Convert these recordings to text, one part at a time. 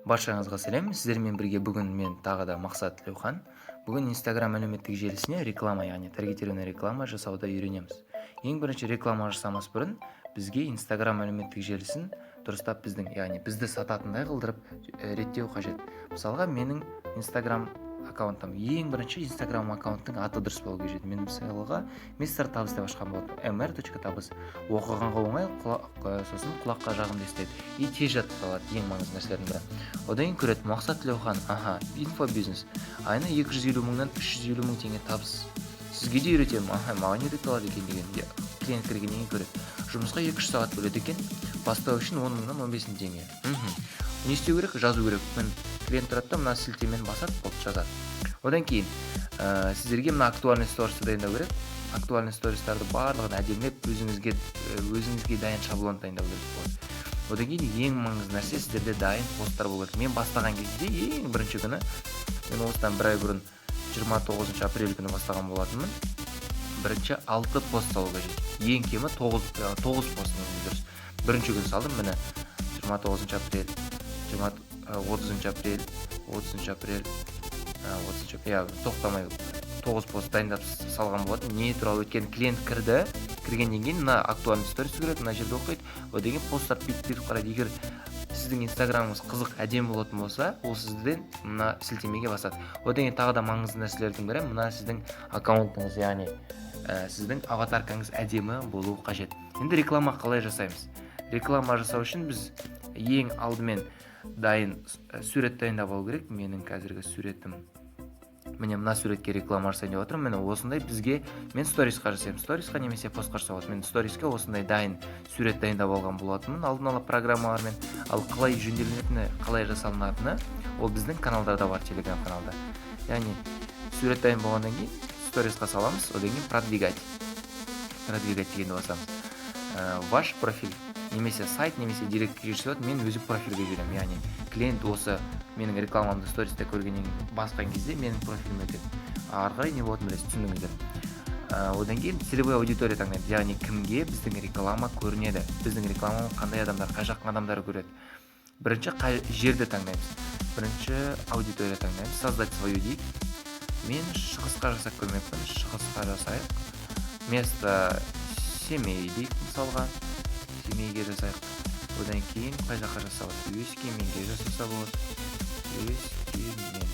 Баршаңызға сәлем. Сіздермен бірге бүгін мен тағы да Мақсат Тілеухан. Бүгін Instagram әлеуметтік желісіне реклама, яғни таргетированный реклама жасауды үйренеміз. Ең бірінші реклама жасамас бұрын бізге Instagram әлеуметтік желісін дұрыстап яғни бізді сататындай қылдырып реттеу қажет. Мысалға менің Instagram аккаунтым, ең бірінші Instagram аккаунттың аты дұрыс болу қажет. Мен мысалға мистер табыс деп ашқан болатынмын. mr.табыс. Оқығанға оңай, сосын құлаққа жағымды естіледі. И тез жатталады, ең маңызды нәрселердің бірі. Одан кейін көреді Мақсат Тілеухан, инфобизнес. Айына 250 мыңнан 350 мың теңге табыс. Сізге де үйретемін, маған үйретіледі екен деген. Клиент кіргеннен кейін көреді. Жұмысқа 2-3 сағат бөледі екен, бастау үшін 10 мыңнан 15 мың теңге. Не істеу керек? Жазу керек. Мен клиент тұрады да, мына сілтемені басады, болды жазады. Одан кейін сіздерге мына актуальный стористі дайындау керек. Актуальный стористарды барлығын әдемілеп өзіңізге дайын шаблон дайындау керек болады. Одан кейін ең маңызды нәрсе сіздерде дайын посттар болу керек. Мен бастаған кезде ең бірінші күні, мен осыдан бір ай бұрын 29 апрель күні бастаған болатынмын. Бірінші 6 пост салу қажет. Ең кемі 9 пост дұрыс. Бірінші күні салдым, міне 29 апрель, 30 апрель, 30 апрель, тоқтамай 9 пост дайындап салған болатын. Не туралы? Өткен клиент кіргеннен кейін мына актуальный сторис көреді, мына жерде оқиды. Одан кейін посттар бүйтіп қарайды. Егер сіздің инстаграмыңыз қызық, әдемі болатын болса, ол сізден мына сілтемеге басады. Одан кейін тағы да маңызды нәрселердің бірі, мына сіздің аккаунтыңыз, яғни сіздің аватаркаңыз әдемі болу қажет. Енді реклама қалай жасаймыз? Реклама жасау үшін біз ең алдымен дайын сурет дайындап алу керек. Менің қазіргі суретім, міне мына суретке реклама жасайын деп отырмын. Міне осындай бізге, мен сторисқа жасаймын. Сторисқа немесе постқа жасауға. Мен сториске осындай дайын сурет дайындап алған болатынмын алдын ала программалармен. Ал қалай жөнделінетіні, қалай жасалынатыны ол біздің каналдарда бар, Telegram каналда. Яғни сурет дайын болғаннан кейін сторисқа саламыз, одан кейін продвигать дегенді басамыз. Ваш профиль немесе сайт, немесе директке жібереді, мен өзім профильге жіберемін. Яғни клиент осы менің рекламамды стористе көргеннен басқан кезде менің профиліме өтеді. Ары қарай не болатынын білесіз, түсіндіңіздер. Одан кейін целевой аудитория таңдаймыз. Яғни кімге біздің реклама көрінеді, біздің рекламаны қандай адамдар, қай жақтың адамдары көреді. Бірінші қай жерді таңдаймыз. Бірінші аудитория таңдаймыз. Создать свою дейік. Мен шығысқа жасап көрмекпін. Шығысқа жасайық. Место семей дейік мысалға. Семейге жасайық. Одан кейін қай жаққа жасауды? Өскеменге жасаса болады. Өскемен.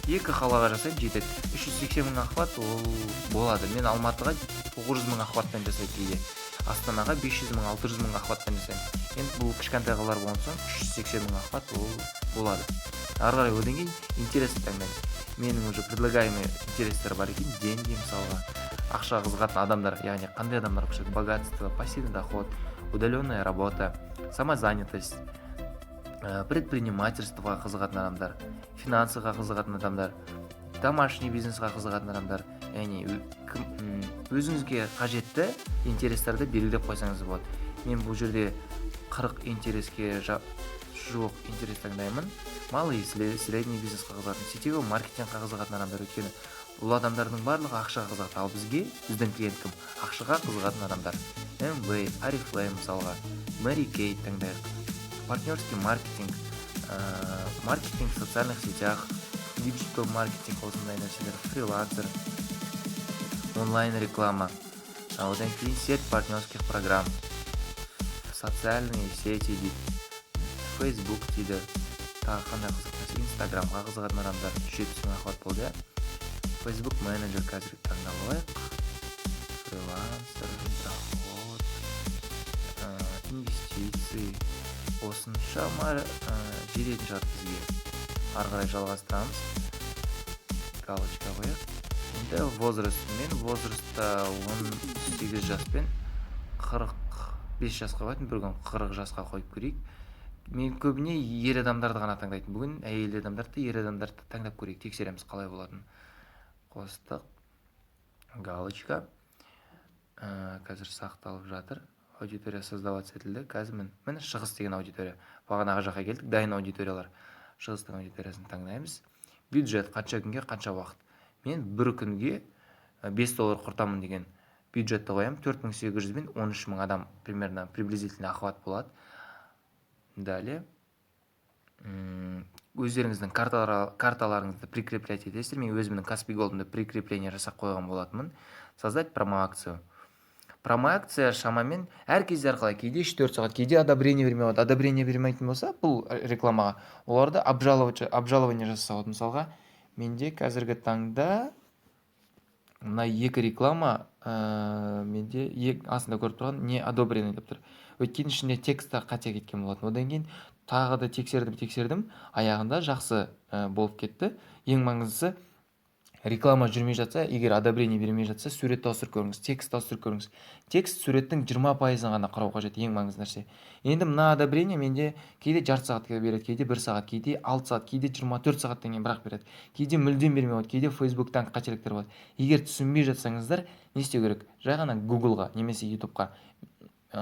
Екі қалаға жасайын, жетеді. 380 мың охват ол болады. Мен Алматыға 900 мың охваттан жасайды кейде. Астанаға 500 мың, 600 мың охваттан жасаймын. Енді бұл кішкентай қалалар болған соң 380 мың охват ол болады. Ары қарай одан кейін интересті таңдаймыз. Менің уже предлагаемый интерестер бар екен, деньги мысалға, ақша қызығатын адамдар, яғни қандай адамдар қышады? Богатство, пассивный доход, удаленная работа, самозанятость, предпринимательствоға қызығатын адамдар, финансыға қызығатын адамдар, домашний бизнесқа қызығатын адамдар, яғни өзіңізге қажетті интерестерді белгілеп қойсаңыз болады. Мен бұл жерде 40 интереске жуық интерес таңдаймын. Малый средний бизнесқа қызығатын, сетевой маркетингқа қызығатын адамдар, өйткені бұл адамдардың барлығы ақшаға қызығады. Ал біздің клиент кім? Ақшаға қызығатын адамдар. MV, Oriflame мысалға, Mary Kay таңдайық. Партнерский маркетинг, маркетинг в социальных сетях, диджитал маркетинг, осындай нәрселер, фрилансер, онлайн реклама, одан кейін сеть партнерских программ, социальные сети дейді, Facebook дейді, тағы қандай қызық, Instagramға қызығатын адамдар 370 мың охват болды. Facebook менеджер қазір таңдап алайық. Фрилансер, доход, инвестиции, осыншама жететін шығады бізге. Ары қарай жалғастырамыз. Галочка қояйық. Енді возраст. Мен возрастта 18 жаспен 45 жасқа қоятын, бір күн 40 жасқа қойып көрейік. Мен көбіне ер адамдарды ғана таңдайтын. Бүгін әйел адамдарды, ер адамдарды таңдап көрейік, тексереміз қалай болатын. Қостық. Галочка. Қазір сақталып жатыр. Аудитория создаваться етілді. Қазір міне шығыс деген аудитория. Бағанаға жаққа келдік. Дайын аудиториялар. Шығыстың аудиториясын таңдаймыз. Бюджет қанша күнге, қанша уақыт. Мен бір күнге $5 құртамын деген бюджетті қоямын, 4800 бен 13000 адам примерно приблизительно охват болады. Далее өздеріңіздің карталарыңызды прикреплять етесіздер. Мен өзімнің Каспи Голдымды прикрепление жасап қойған болатынмын. Создать промо-акцию. Промо-акция шамамен әр кезде арқылы, кейде 3-4 сағат, кейде одобрение бермей болады. Одобрение бермейтін болса, бұл рекламаға оларды обжалование жасаса болады. Мысалға, менде қазіргі таңда мына 2 реклама менде астында көріп тұрған не одобрение деп тұр. Өйткені ішінде текстта қате кеткен болатын. Одан кейін тағы да тексердім, аяғында жақсы болып кетті. Ең маңыздысы, реклама жүрмей жатса, егер одобрение бермей жатса, суретті ауыстырып көріңіз, текст ауыстырып көріңіз. Текст суреттің 20%-ын ғана қарау қажет, ең маңызды нәрсе. Енді мына одобрение менде кейде жарты сағатқа береді, кейде 1 сағат, кейде 6 сағат, кейде 24 сағаттан кейін бірақ береді. Кейде мүлдем бермей болады, кейде Facebook'тан қателіктер болады. Егер түсінбей жатсаңыздар, не істеу керек? Жай ғана Google'ға немесе YouTube'ға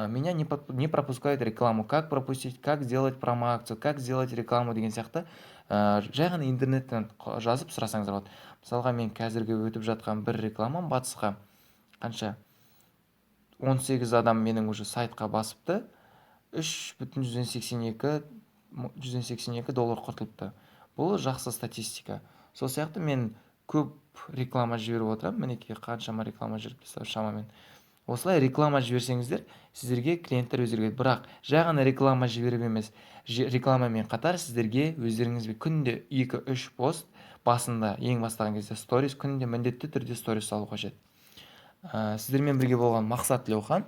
меня не пропускают рекламу, как пропустить, как сделать промо-акцию, как сделать рекламу деген сияқты жай ғана интернеттен жазып сұрасаңыздар болады. Мысалға, мен қазіргі өтіп жатқан бір рекламам батысқа қанша 18 адам менің уже сайтқа басыпты, 3,182 доллар құртылыпты. Бұл жақсы статистика. Сол сияқты мен көп реклама жіберіп отырамын. Мінекей қаншама реклама жүріп шамамен. Осылай реклама жіберсеңіздер, сіздерге клиенттер өздерге, бірақ жай ғана реклама жіберіп емес, рекламамен қатар сіздерге өздеріңізге күнде 2-3 пост басында, ең бастаған кезде сторис, күнде міндетті түрде сторис салу қажет. Сіздермен бірге болған мақсат Тілеухан.